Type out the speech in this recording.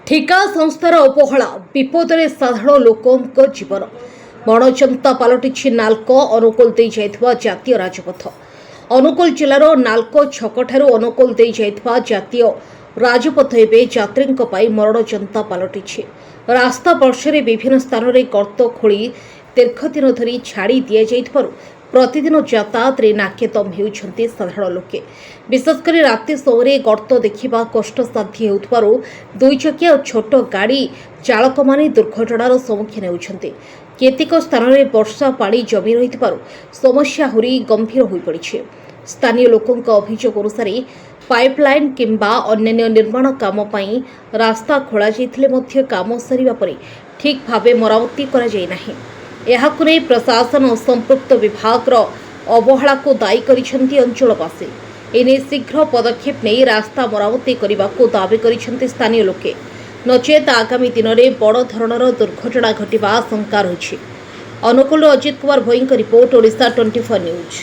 ठिका संस्थार अवहेला विपदरे साधारण लोकों जीवन मणचंता पलटि नाल्को अनुकूल दे जाइथिबा जातीय राजपथ। अनुकूल जिलार नाल्को छकठारु अनुकूल दे जाइथिबा जातीय राजपथ एवं यात्री मरणचंता पलटि। रास्ता वर्षे विभिन्न स्थान में गर्त खोली दीर्घ दिन धरी छाड़ी दि जाइथिबारु प्रतिदिन यातायात नाकेदम होउछन्ति साधारण लोके। विशेषकर राति समय गर्त देखा कष्टसाध्य होउथिबारु दुई चकिया और छोट गाड़ी चालक माने दुर्घटनार सम्मुखीन होउछन्ति। केतेक स्थान में वर्षा पानी जमी रहिथिबारु समस्या हुरी गंभीर होई पड़िछि। स्थानीय लोकों अभियोग अनुसार पाइपलाइन किंबा अन्य निर्माण काम पई रास्ता खोला जाइथिले मध्य काम सरिबा परे ठीक भावे मरामती करा जाय नाही। एहाकु नै प्रशासन और संपृक्त विभाग अवहेला को दायी करिसेंति अंचलवासी। एने शीघ्र पदक्षेप नहीं रास्ता मरामती करने को दाबी करिसेंति स्थानीय लोके। नचेत आगामी दिन में बड़ धरणर दुर्घटना घटिबा आशंका रही। अनुकूल अजित कुमार भोई रिपोर्ट, ओडिशा 24 न्यूज।